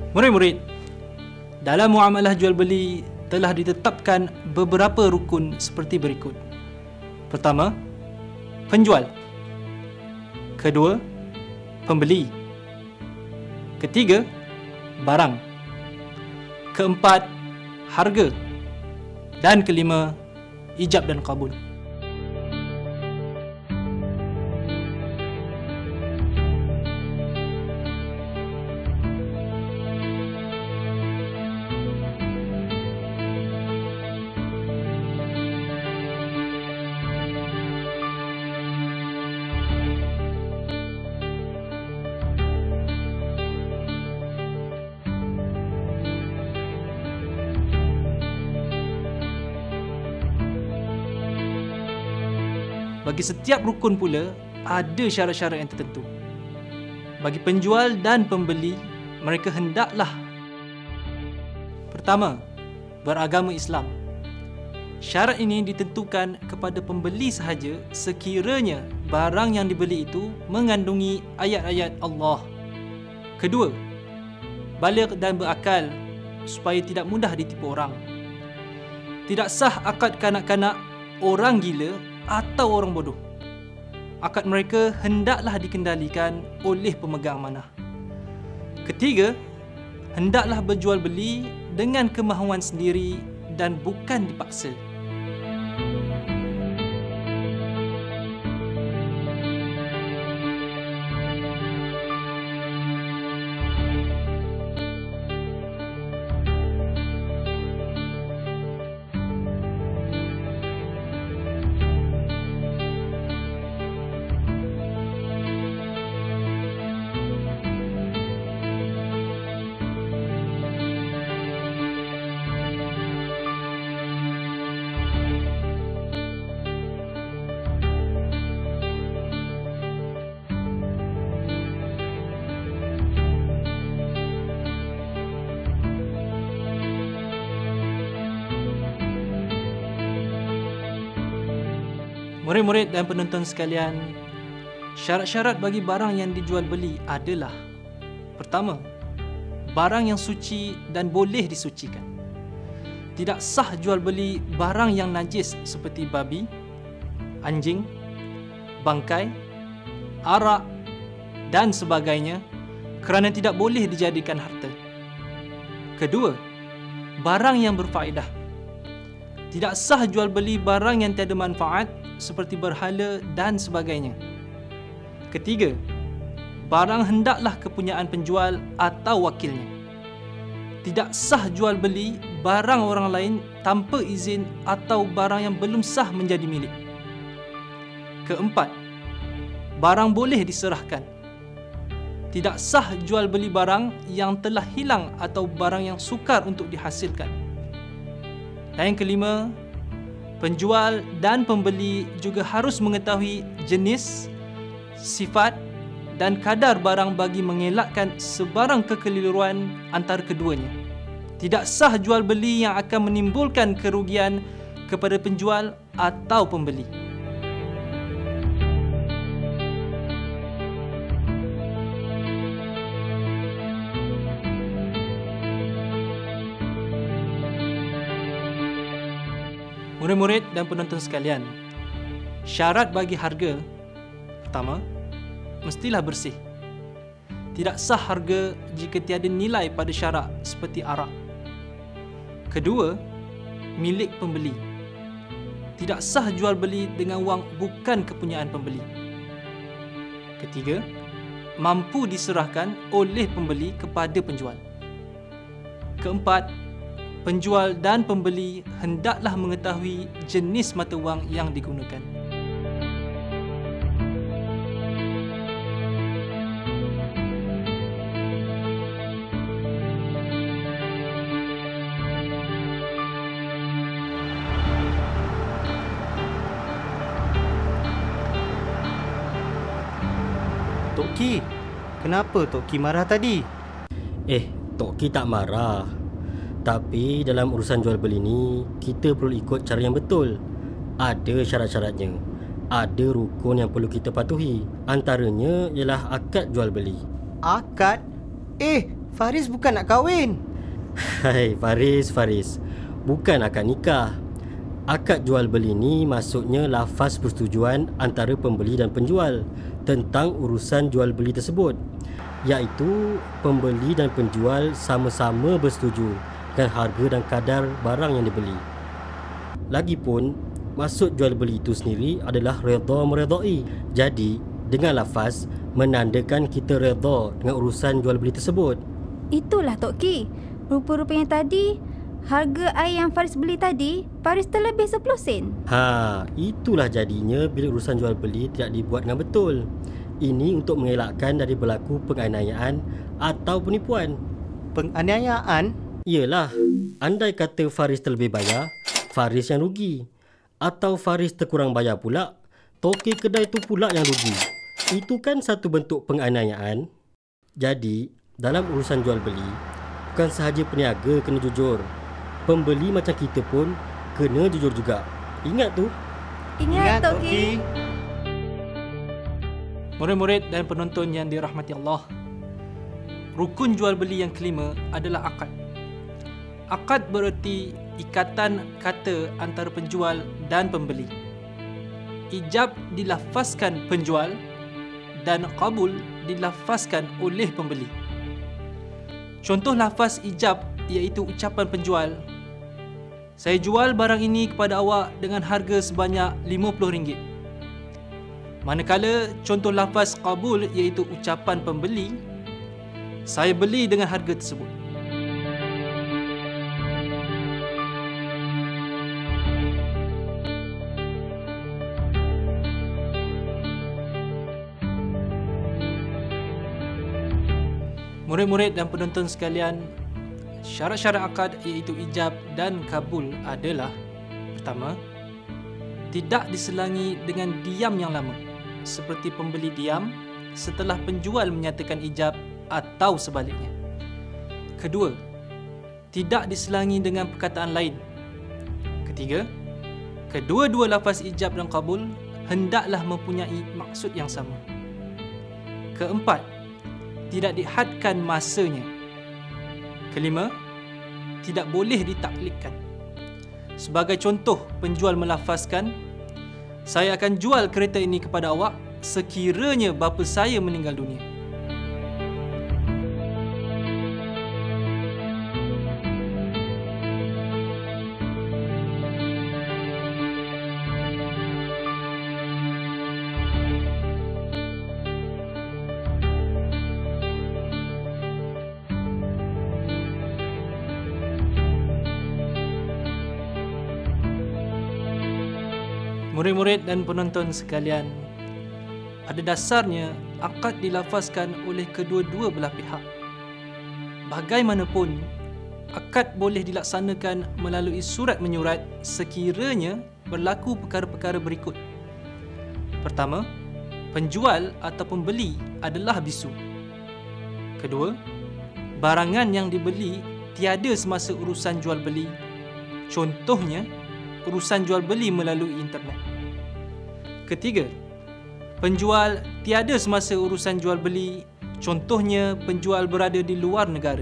Murid-murid, dalam muamalah jual beli telah ditetapkan beberapa rukun seperti berikut. Pertama, penjual. Kedua, pembeli. Ketiga, barang. Keempat, harga. Dan kelima, ijab dan kabul. Bagi setiap rukun pula, ada syarat-syarat yang tertentu. Bagi penjual dan pembeli, mereka hendaklah: pertama, beragama Islam. Syarat ini ditentukan kepada pembeli sahaja sekiranya barang yang dibeli itu mengandungi ayat-ayat Allah. Kedua, baligh dan berakal supaya tidak mudah ditipu orang. Tidak sah akad kanak-kanak, orang gila atau orang bodoh. Akad mereka hendaklah dikendalikan oleh pemegang amanah. Ketiga, hendaklah berjual beli dengan kemahuan sendiri dan bukan dipaksa. Murid-murid dan penonton sekalian, syarat-syarat bagi barang yang dijual beli adalah: pertama, barang yang suci dan boleh disucikan. Tidak sah jual beli barang yang najis seperti babi, anjing, bangkai, arak dan sebagainya kerana tidak boleh dijadikan harta. Kedua, barang yang berfaedah. Tidak sah jual beli barang yang tiada manfaat seperti berhala dan sebagainya. Ketiga, barang hendaklah kepunyaan penjual atau wakilnya. Tidak sah jual beli barang orang lain tanpa izin atau barang yang belum sah menjadi milik. Keempat, barang boleh diserahkan. Tidak sah jual beli barang yang telah hilang atau barang yang sukar untuk dihasilkan. Dan yang kelima, penjual dan pembeli juga harus mengetahui jenis, sifat dan kadar barang bagi mengelakkan sebarang kekeliruan antara keduanya. Tidak sah jual beli yang akan menimbulkan kerugian kepada penjual atau pembeli. Murid-murid dan penonton sekalian, syarat bagi harga: pertama, mestilah bersih. Tidak sah harga jika tiada nilai pada syarat seperti arak. Kedua, milik pembeli. Tidak sah jual beli dengan wang bukan kepunyaan pembeli. Ketiga, mampu diserahkan oleh pembeli kepada penjual. Keempat, penjual dan pembeli hendaklah mengetahui jenis mata wang yang digunakan. Tok Ki, kenapa Tok Ki marah tadi? Tok Ki tak marah. Tapi dalam urusan jual beli ni, kita perlu ikut cara yang betul. Ada syarat-syaratnya. Ada rukun yang perlu kita patuhi. Antaranya ialah akad jual beli. Akad? Faris bukan nak kahwin. Hai Faris. Bukan akad nikah. Akad jual beli ni maksudnya lafaz persetujuan antara pembeli dan penjual tentang urusan jual beli tersebut, iaitu pembeli dan penjual sama-sama bersetuju dengan harga dan kadar barang yang dibeli. Lagipun, maksud jual beli itu sendiri adalah redha meredai. Jadi, dengan lafaz menandakan kita redha dengan urusan jual beli tersebut. Itulah Tok Ki. Rupa-rupanya tadi, harga air yang Faris beli tadi, Faris terlebih 10 sen. Itulah jadinya bila urusan jual beli tidak dibuat dengan betul. Ini untuk mengelakkan dari berlaku penganiayaan atau penipuan. Penganiayaan? Iyalah, andai kata Faris terlebih bayar, Faris yang rugi. Atau Faris terkurang bayar pula, toke kedai tu pula yang rugi. Itu kan satu bentuk penganiayaan. Jadi, dalam urusan jual beli, bukan sahaja peniaga kena jujur, pembeli macam kita pun kena jujur juga. Ingat tu. Ingat Tok Ki. Murid-murid dan penonton yang dirahmati Allah, rukun jual beli yang kelima adalah akad. Akad bererti ikatan kata antara penjual dan pembeli. Ijab dilafazkan penjual dan qabul dilafazkan oleh pembeli. Contoh lafaz ijab iaitu ucapan penjual, "Saya jual barang ini kepada awak dengan harga sebanyak RM50." Manakala contoh lafaz qabul iaitu ucapan pembeli, "Saya beli dengan harga tersebut." Murid-murid dan penonton sekalian, syarat-syarat akad iaitu ijab dan kabul adalah: pertama, tidak diselangi dengan diam yang lama, seperti pembeli diam setelah penjual menyatakan ijab atau sebaliknya. Kedua, tidak diselangi dengan perkataan lain. Ketiga, kedua-dua lafaz ijab dan kabul hendaklah mempunyai maksud yang sama. Keempat, tidak dihadkan masanya. Kelima, tidak boleh ditaklidkan. Sebagai contoh, penjual melafazkan, "Saya akan jual kereta ini kepada awak sekiranya bapa saya meninggal dunia." Murid-murid dan penonton sekalian, pada dasarnya akad dilafazkan oleh kedua-dua belah pihak. Bagaimanapun, akad boleh dilaksanakan melalui surat menyurat sekiranya berlaku perkara-perkara berikut. Pertama, penjual atau pembeli adalah bisu. Kedua, barangan yang dibeli tiada semasa urusan jual beli. Contohnya, urusan jual beli melalui internet. Ketiga, penjual tiada semasa urusan jual beli. Contohnya, penjual berada di luar negara.